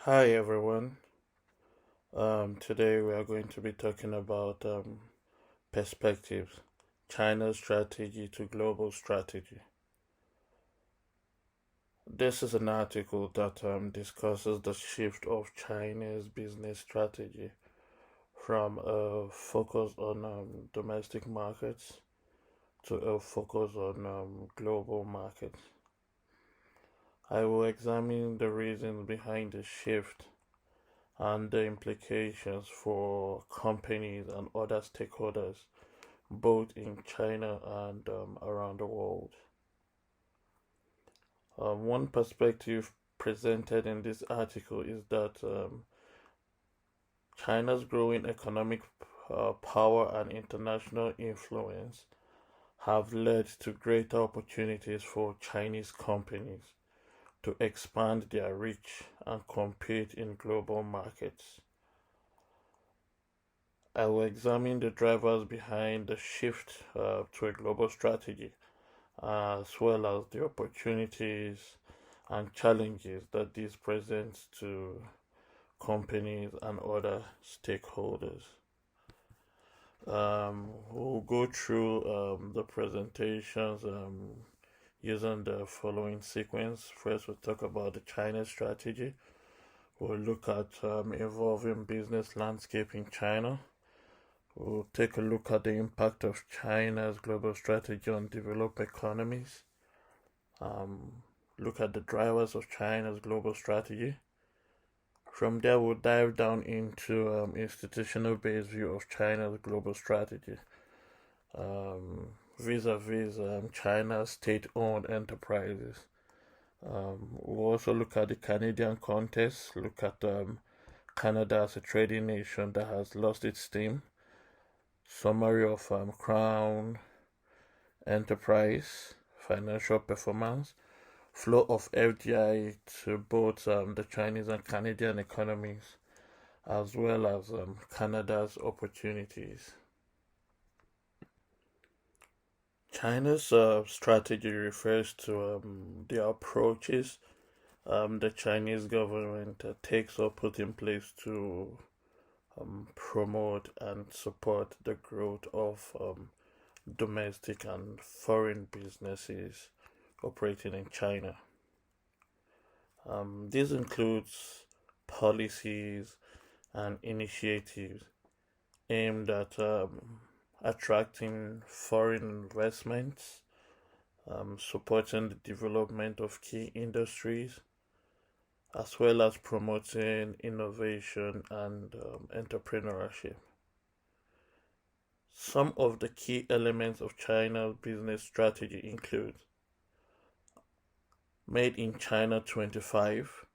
Hi everyone. Today we are going to be talking about perspectives, China's strategy to global strategy. This is an article that discusses the shift of China's business strategy from a focus on domestic markets to a focus on global markets. I will examine the reasons behind the shift and the implications for companies and other stakeholders both in China and around the world. One perspective presented in this article is that China's growing economic power and international influence have led to greater opportunities for Chinese companies to expand their reach and compete in global markets. I will examine the drivers behind the shift to a global strategy, as well as the opportunities and challenges that this presents to companies and other stakeholders. We'll go through the presentations using the following sequence. First, we'll talk about the China strategy. We'll look at evolving business landscape in China. We'll take a look at the impact of China's global strategy on developed economies. Look at the drivers of China's global strategy. From there, we'll dive down into institutional based view of China's global strategy vis-a-vis China's state-owned enterprises. We'll also look at the Canadian context, look at Canada as a trading nation that has lost its steam, summary of Crown enterprise, financial performance, flow of FDI to both the Chinese and Canadian economies, as well as Canada's opportunities. China's strategy refers to the approaches the Chinese government takes or put in place to promote and support the growth of domestic and foreign businesses operating in China. This includes policies and initiatives aimed at attracting foreign investments, supporting the development of key industries, as well as promoting innovation and entrepreneurship. Some of the key elements of China's business strategy include Made in China 25,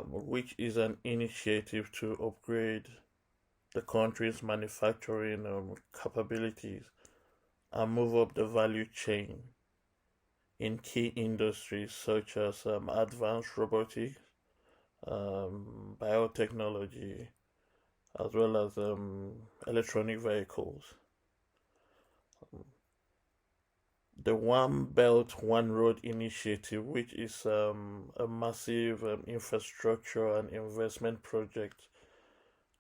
which is an initiative to upgrade the country's manufacturing capabilities and move up the value chain in key industries such as advanced robotics, biotechnology, as well as electronic vehicles. The One Belt, One Road initiative, which is a massive infrastructure and investment project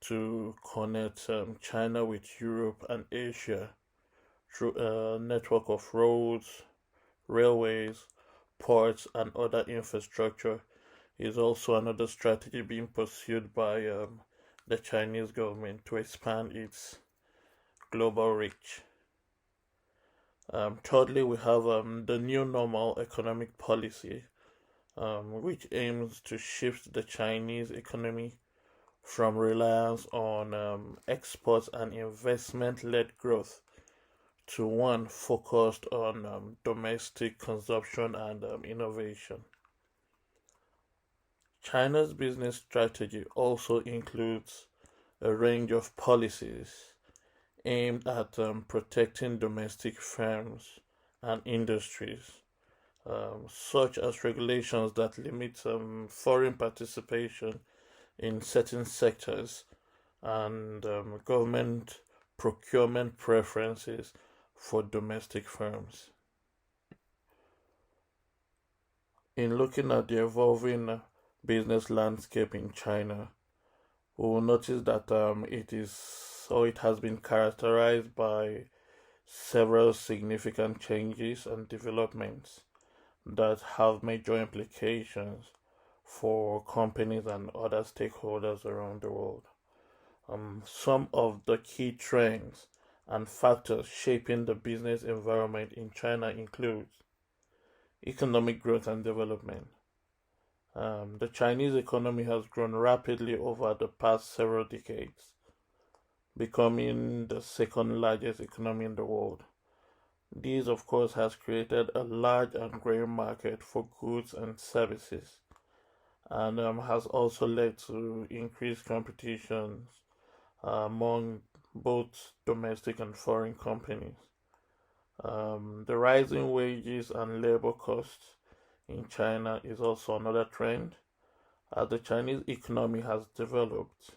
to connect China with Europe and Asia through a network of roads, railways, ports, and other infrastructure, is also another strategy being pursued by the Chinese government to expand its global reach. Thirdly, we have the new normal economic policy, which aims to shift the Chinese economy from reliance on exports and investment led growth to one focused on domestic consumption and innovation. China's business strategy also includes a range of policies aimed at protecting domestic firms and industries, such as regulations that limit foreign participation in certain sectors and government procurement preferences for domestic firms. In looking at the evolving business landscape in China, we will notice that it has been characterized by several significant changes and developments that have major implications for companies and other stakeholders around the world. Some of the key trends and factors shaping the business environment in China include economic growth and development. The Chinese economy has grown rapidly over the past several decades, becoming the second largest economy in the world. This, of course, has created a large and growing market for goods and services, and has also led to increased competition among both domestic and foreign companies. The rising wages and labor costs in China is also another trend. As the Chinese economy has developed,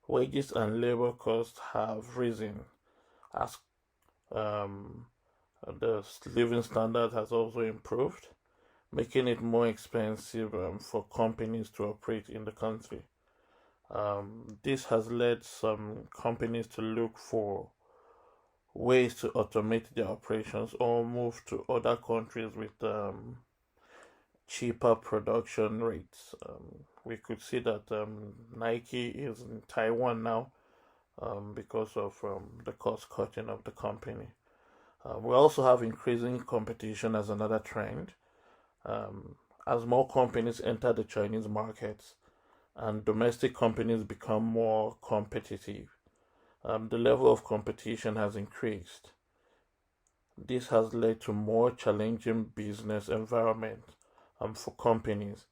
wages and labor costs have risen as um, the living standard has also improved, making it more expensive for companies to operate in the country. This has led some companies to look for ways to automate their operations or move to other countries with cheaper production rates. We could see that Nike is in Taiwan now because of the cost cutting of the company. We also have increasing competition as another trend. Um, as more companies enter the Chinese markets and domestic companies become more competitive, the level of competition has increased. This has led to more challenging business environment for companies,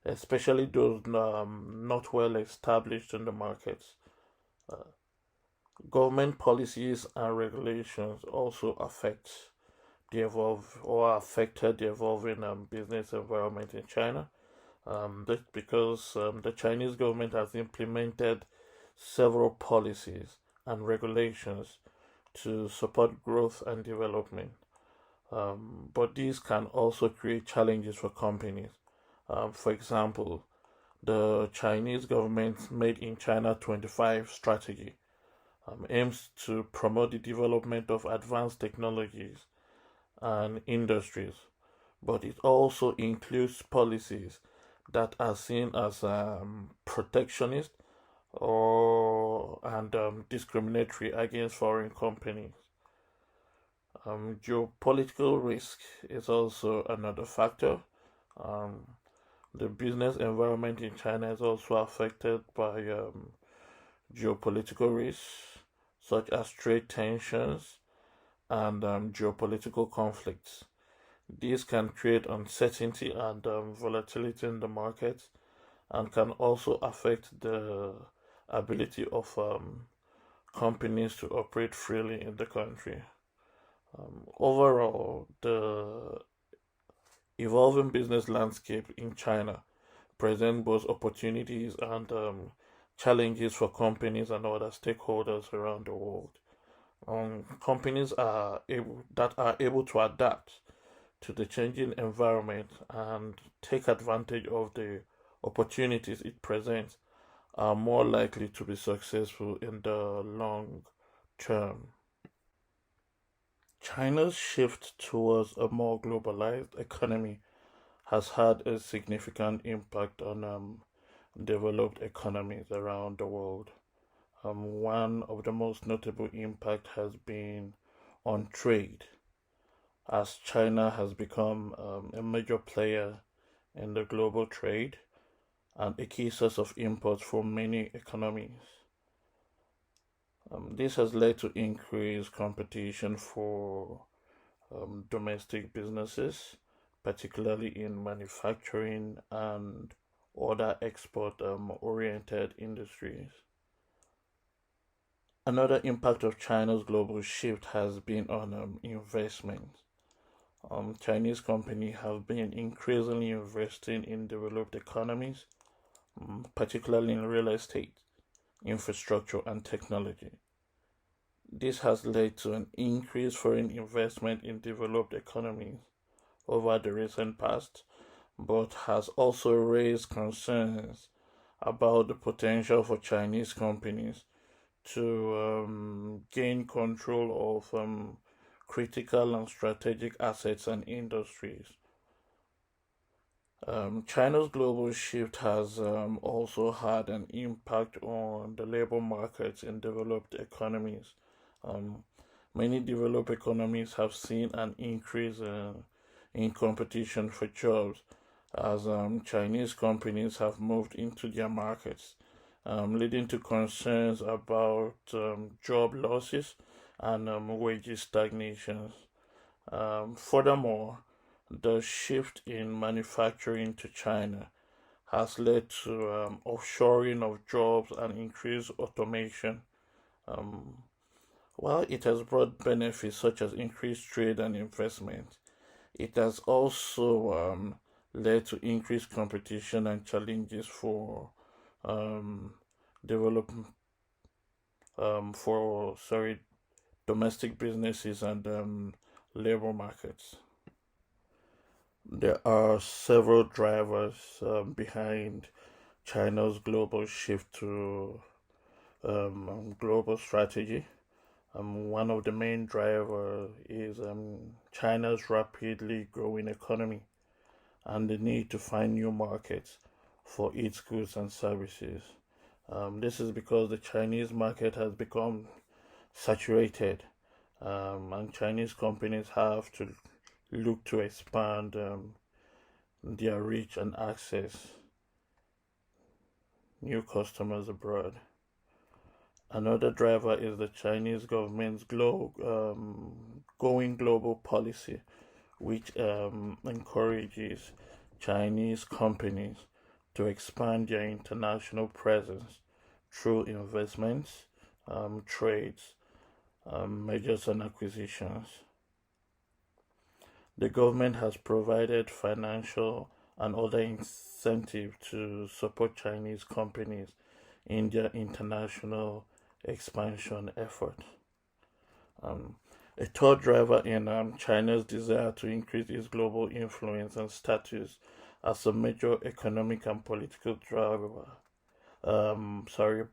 especially those not well established in the markets. Uh, Government policies and regulations also affected the evolving business environment in China. That's because the Chinese government has implemented several policies and regulations to support growth and development. But these can also create challenges for companies. For example, the Chinese government's Made in China 25 strategy aims to promote the development of advanced technologies and industries, but it also includes policies that are seen as protectionist or and discriminatory against foreign companies. Geopolitical risk is also another factor. Um, the business environment in China is also affected by geopolitical risks such as trade tensions and geopolitical conflicts. These can create uncertainty and volatility in the markets and can also affect the ability of companies to operate freely in the country. Overall, the evolving business landscape in China present both opportunities and challenges for companies and other stakeholders around the world. Companies that are able to adapt to the changing environment and take advantage of the opportunities it presents are more likely to be successful in the long term. China's shift towards a more globalized economy has had a significant impact on developed economies around the world. One of the most notable impact has been on trade, as China has become a major player in the global trade and a key source of imports for many economies. This has led to increased competition for domestic businesses, particularly in manufacturing and other export oriented industries. Another impact of China's global shift has been on investment. Chinese companies have been increasingly investing in developed economies, particularly in real estate, infrastructure, and technology. This has led to an increased foreign investment in developed economies over the recent past, but has also raised concerns about the potential for Chinese companies to gain control of critical and strategic assets and industries. China's global shift has also had an impact on the labor markets in developed economies. Um, Many developed economies have seen an increase in competition for jobs as Chinese companies have moved into their markets, leading to concerns about job losses and wages stagnations. Furthermore, the shift in manufacturing to China has led to offshoring of jobs and increased automation. Um, while it has brought benefits such as increased trade and investment, it has also led to increased competition and challenges for um, develop for domestic businesses and labor markets. There are several drivers behind China's global shift to global strategy. One of the main drivers is China's rapidly growing economy and the need to find new markets for its goods and services. This is because the Chinese market has become saturated, and Chinese companies have to look to expand their reach and access new customers abroad. Another driver is the Chinese government's going global policy, which encourages Chinese companies to expand their international presence through investments, trades, mergers, and acquisitions. The government has provided financial and other incentives to support Chinese companies in their international expansion effort. Um, a third driver in China's desire to increase its global influence and status as a major economic and political driver,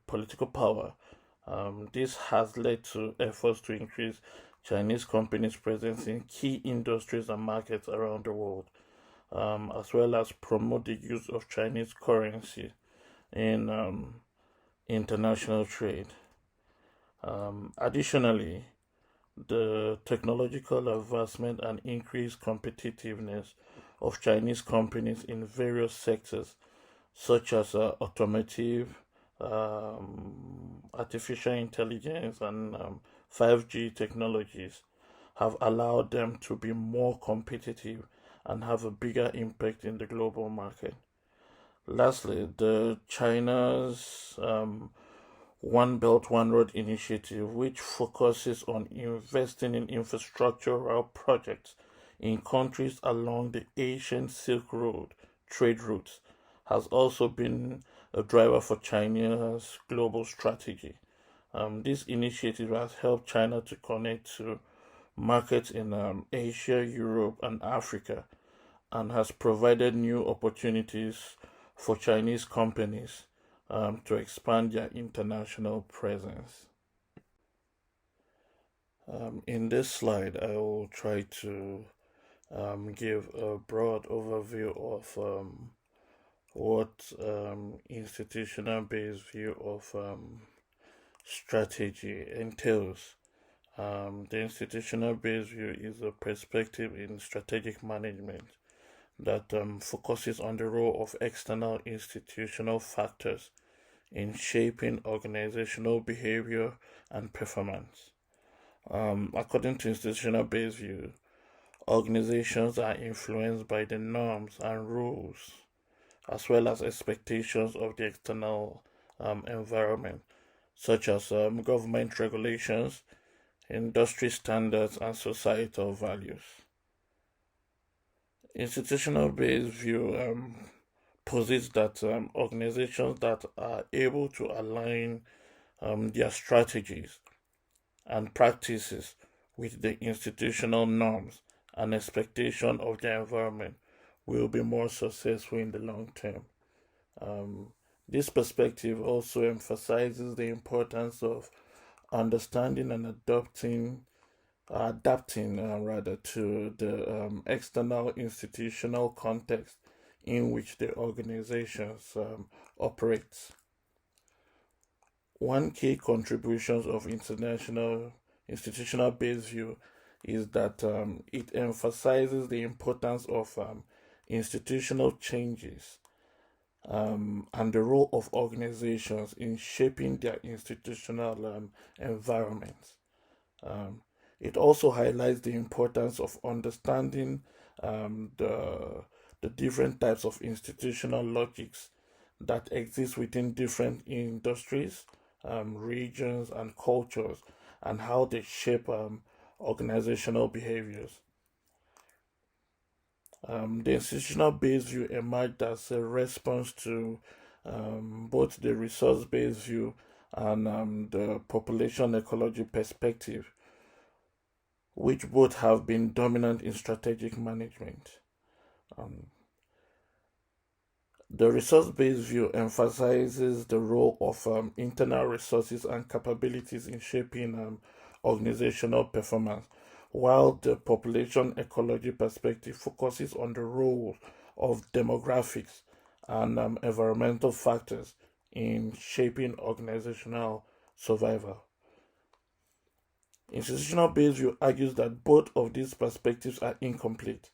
political power. This has led to efforts to increase Chinese companies' presence in key industries and markets around the world, as well as promote the use of Chinese currency in international trade. Additionally, the technological advancement and increased competitiveness of Chinese companies in various sectors, such as automotive, artificial intelligence, and 5G technologies, have allowed them to be more competitive and have a bigger impact in the global market. Lastly, the China's One Belt One Road initiative, which focuses on investing in infrastructural projects in countries along the Asian Silk Road trade routes, has also been a driver for China's global strategy. This initiative has helped China to connect to markets in Asia, Europe, and Africa, and has provided new opportunities for Chinese companies to expand their international presence. In this slide, I will try to give a broad overview of what institutional based view of strategy entails. The institutional based view is a perspective in strategic management that focuses on the role of external institutional factors in shaping organizational behavior and performance. According to institutional based view, organizations are influenced by the norms and rules as well as expectations of the external environment, such as government regulations, industry standards, and societal values. Institutional based view posits that organizations that are able to align their strategies and practices with the institutional norms and expectation of the environment will be more successful in the long term. This perspective also emphasizes the importance of understanding and adapting rather to the external institutional context in which the organizations operate. One key contributions of international institutional based view is that it emphasizes the importance of institutional changes and the role of organizations in shaping their institutional environments. Um, it also highlights the importance of understanding the different types of institutional logics that exist within different industries, regions, and cultures, and how they shape organizational behaviors. The institutional based view emerged as a response to both the resource based view and the population ecology perspective, which both have been dominant in strategic management. Um, the resource based view emphasizes the role of internal resources and capabilities in shaping organizational performance, while the population ecology perspective focuses on the role of demographics and environmental factors in shaping organizational survival. Institutional based view argues that both of these perspectives are incomplete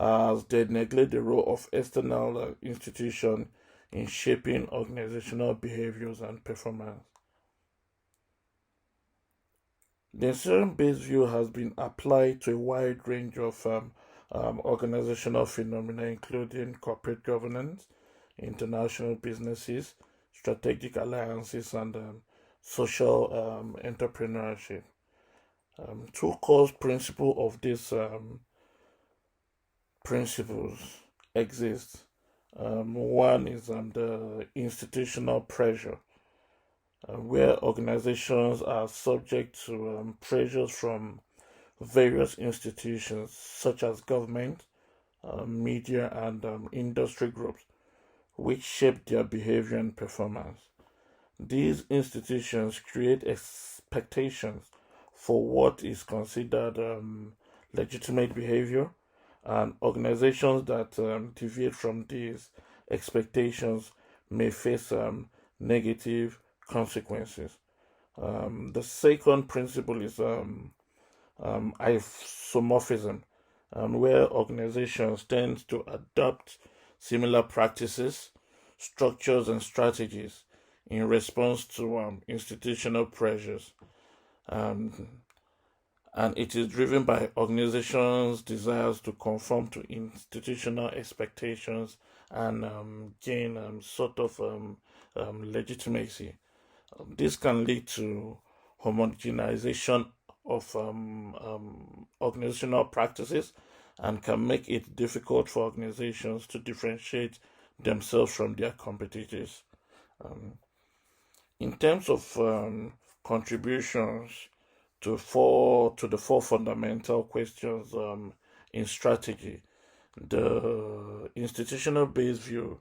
as they neglect the role of external institutions in shaping organizational behaviors and performance. The institution-based view has been applied to a wide range of organizational phenomena, including corporate governance, international businesses, strategic alliances, and social entrepreneurship. Two core principles of these principles exist. One is the institutional pressure, where organizations are subject to pressures from various institutions such as government, media, and industry groups, which shape their behavior and performance. These institutions create expectations for what is considered legitimate behavior, and organizations that deviate from these expectations may face negative consequences. The second principle is isomorphism, where organizations tend to adopt similar practices, structures, and strategies in response to institutional pressures. Um, and it is driven by organizations' desires to conform to institutional expectations and gain sort of legitimacy. This can lead to homogenization of organizational practices and can make it difficult for organizations to differentiate themselves from their competitors. Um, in terms of contributions to the four fundamental questions in strategy, the institutional based view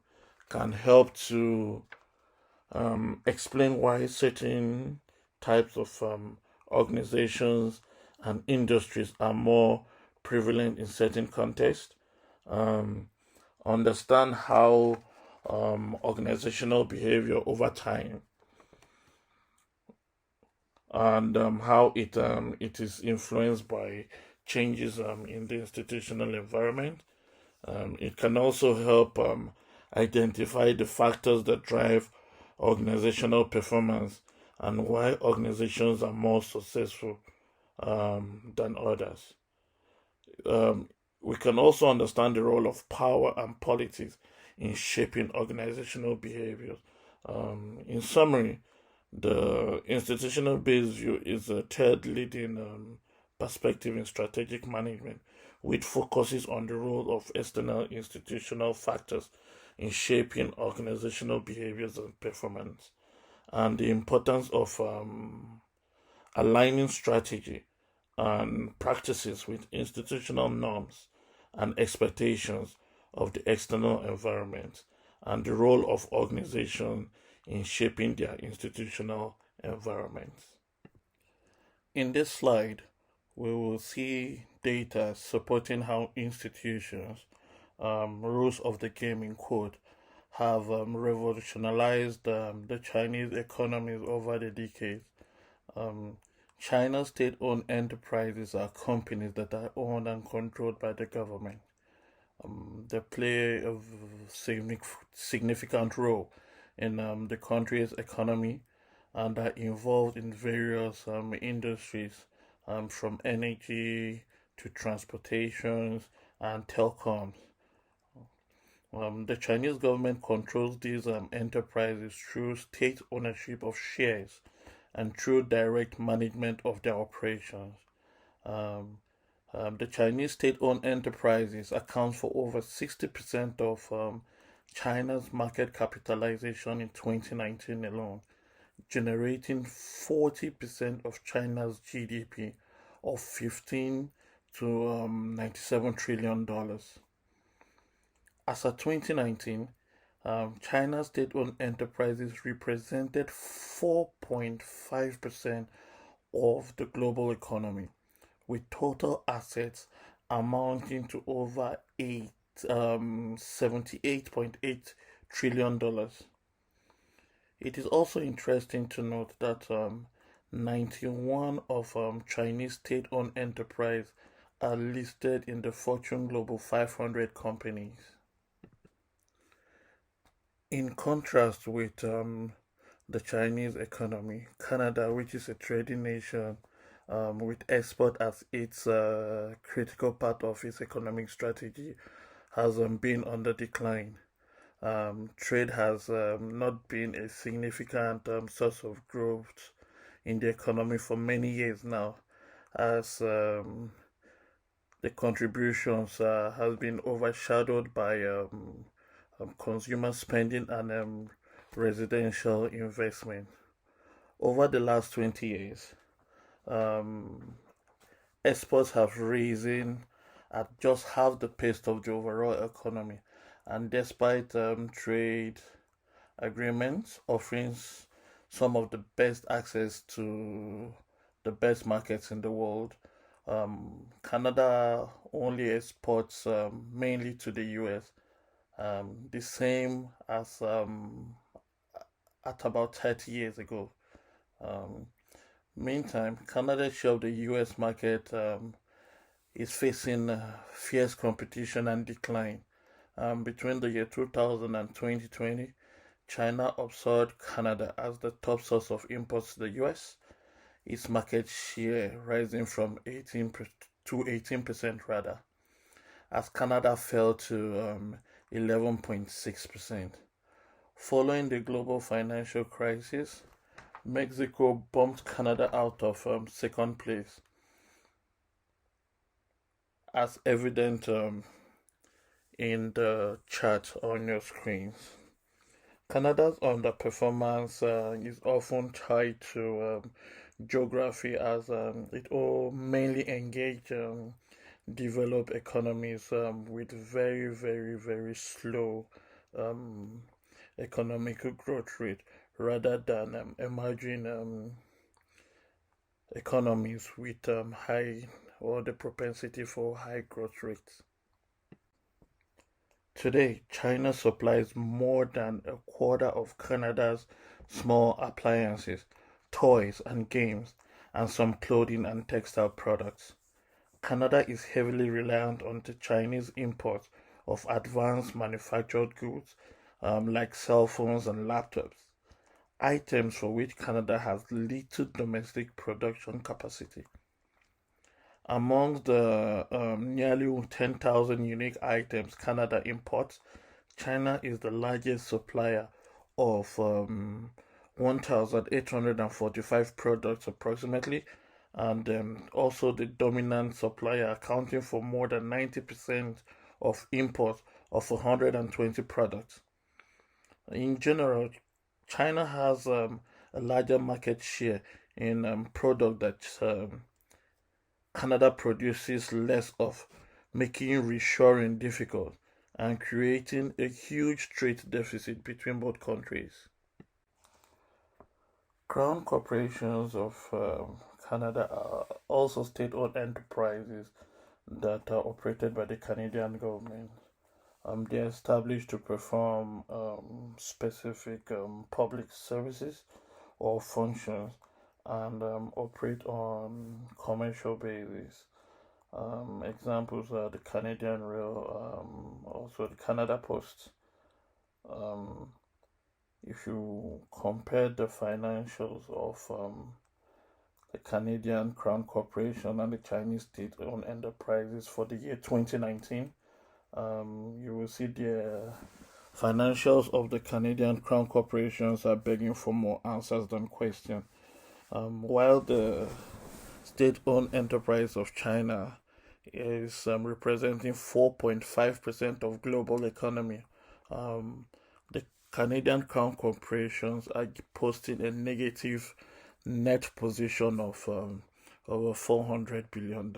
can help to explain why certain types of organizations and industries are more prevalent in certain contexts, um, understand how organizational behavior over time and how it is influenced by changes in the institutional environment. It can also help identify the factors that drive organizational performance and why organizations are more successful than others. Um, we can also understand the role of power and politics in shaping organizational behaviors. In summary, the institutional based view is a third leading perspective in strategic management, which focuses on the role of external institutional factors in shaping organizational behaviors and performance, and the importance of aligning strategy and practices with institutional norms and expectations of the external environment and the role of organizations in shaping their institutional environments. In this slide, we will see data supporting how institutions, rules of the game in quote, have revolutionized the Chinese economies over the decades. Um, China's state-owned enterprises are companies that are owned and controlled by the government. They play a significant role in the country's economy and are involved in various industries, from energy to transportations and telecoms. The Chinese government controls these enterprises through state ownership of shares and through direct management of their operations. Um, the Chinese state-owned enterprises account for over 60% of China's market capitalization in 2019 alone, generating 40% of China's GDP of 15 to $97 trillion. As of 2019, China's state-owned enterprises represented 4.5% of the global economy, with total assets amounting to over $78.8 trillion. It is also interesting to note that 91 of Chinese state-owned enterprises are listed in the Fortune Global 500 companies. In contrast with the Chinese economy, Canada, which is a trading nation with export as its critical part of its economic strategy, has been on the decline. Trade has not been a significant source of growth in the economy for many years now, as the contributions has been overshadowed by consumer spending and residential investment. Over the last 20 years, um, exports have risen at just half the pace of the overall economy, and despite trade agreements offering some of the best access to the best markets in the world, Canada only exports mainly to the US, the same as at about 30 years ago. Um, Meantime, Canada's share of the US market is facing fierce competition and decline. Between the year 2000 and 2020, China absorbed Canada as the top source of imports to the US, its market share rising from 18 to 18% rather, as Canada fell to 11.6%. Following the global financial crisis, Mexico bumped Canada out of second place, as evident in the chart on your screens. Canada's underperformance is often tied to geography, as it all mainly engage developed economies with very slow um, economic growth rate, rather than emerging economies with high or the propensity for high growth rates. Today, China supplies more than a quarter of Canada's small appliances, toys and games, and some clothing and textile products. Canada is heavily reliant on the Chinese imports of advanced manufactured goods like cell phones and laptops, items for which Canada has little domestic production capacity. Among the nearly 10,000 unique items Canada imports, China is the largest supplier of 1,845 products approximately, and also the dominant supplier, accounting for more than 90% of imports of 120 products. In general, China has a larger market share in product that Canada produces less of, making reshoring difficult, and creating a huge trade deficit between both countries. Crown corporations of Canada are also state owned enterprises that are operated by the Canadian government. They're established to perform specific public services or functions and operate on commercial basis. Examples are the Canadian Rail, also the Canada Post. Um, if you compare the financials of the Canadian Crown Corporation and the Chinese state-owned enterprises for the year 2019, you will see the financials of the Canadian Crown Corporations are begging for more answers than questions. While the state-owned enterprise of China is representing 4.5% of global economy. The Canadian Crown corporations are posting a negative net position of over $400 billion.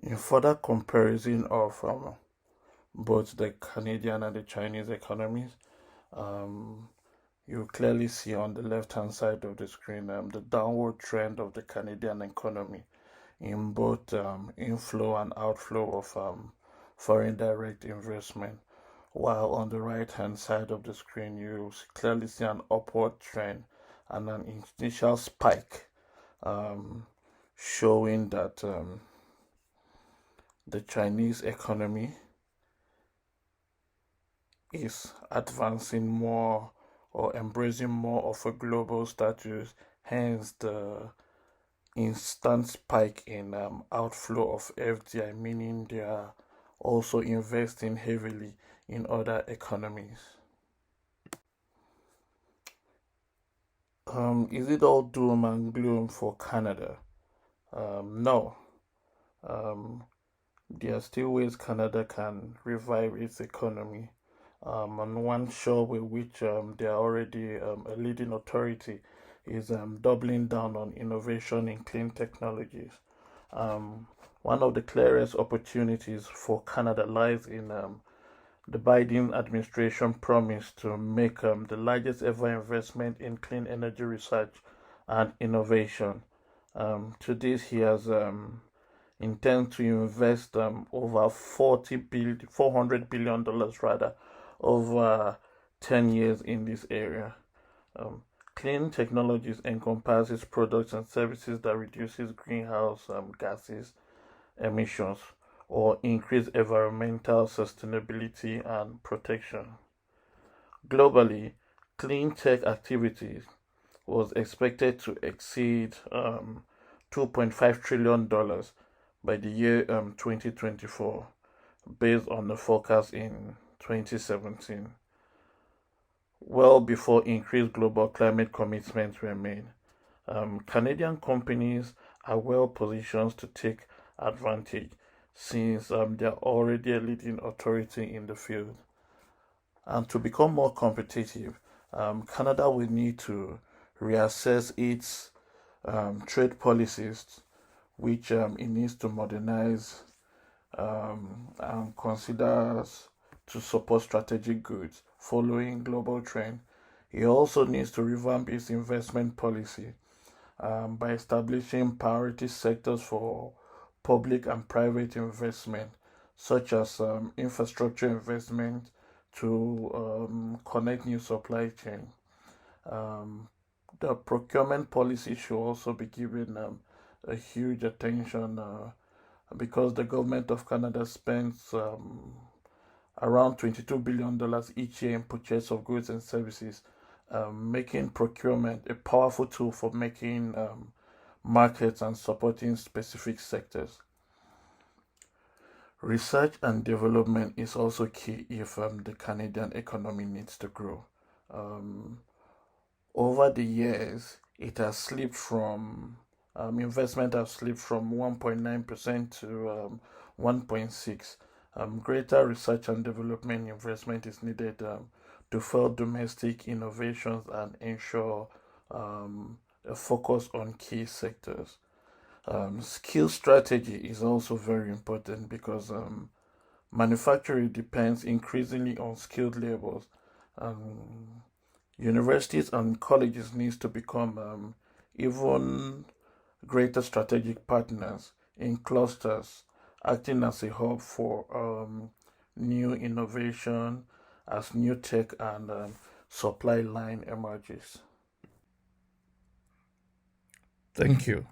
In further comparison of both the Canadian and the Chinese economies, you clearly see on the left hand side of the screen the downward trend of the Canadian economy in both inflow and outflow of foreign direct investment. While on the right hand side of the screen, you clearly see an upward trend and an initial spike showing that the Chinese economy is advancing more or embracing more of a global status, hence the instant spike in outflow of FDI, meaning they are also investing heavily in other economies. Is it all doom and gloom for Canada? No. There are still ways Canada can revive its economy. And one show with which they are already a leading authority is doubling down on innovation in clean technologies. One of the clearest opportunities for Canada lies in the Biden administration promise to make the largest ever investment in clean energy research and innovation. To this, he has intends to invest over $400 billion rather over 10 years in this area. Clean technologies encompasses products and services that reduces greenhouse gases emissions or increase environmental sustainability and protection. Globally, clean tech activities was expected to exceed $2.5 trillion by the year 2024, based on the forecast in 2017, well before increased global climate commitments were made. Canadian companies are well positioned to take advantage since they are already a leading authority in the field. And to become more competitive, Canada will need to reassess its trade policies, which it needs to modernize and considers to support strategic goods following global trend. It also needs to revamp its investment policy by establishing priority sectors for public and private investment, such as infrastructure investment to connect new supply chain. The procurement policy should also be given a huge attention because the government of Canada spends around $22 billion each year in purchase of goods and services, making procurement a powerful tool for making markets and supporting specific sectors. Research and development is also key if the Canadian economy needs to grow. Over the years, it has slipped from investment has slipped from 1.9% to 1.6. Greater research and development investment is needed to fuel domestic innovations and ensure a focus on key sectors. Skill strategy is also very important because manufacturing depends increasingly on skilled labors. Um, Universities and colleges needs to become even greater strategic partners in clusters, acting as a hub for new innovation as new tech and supply line emerges. Thank you.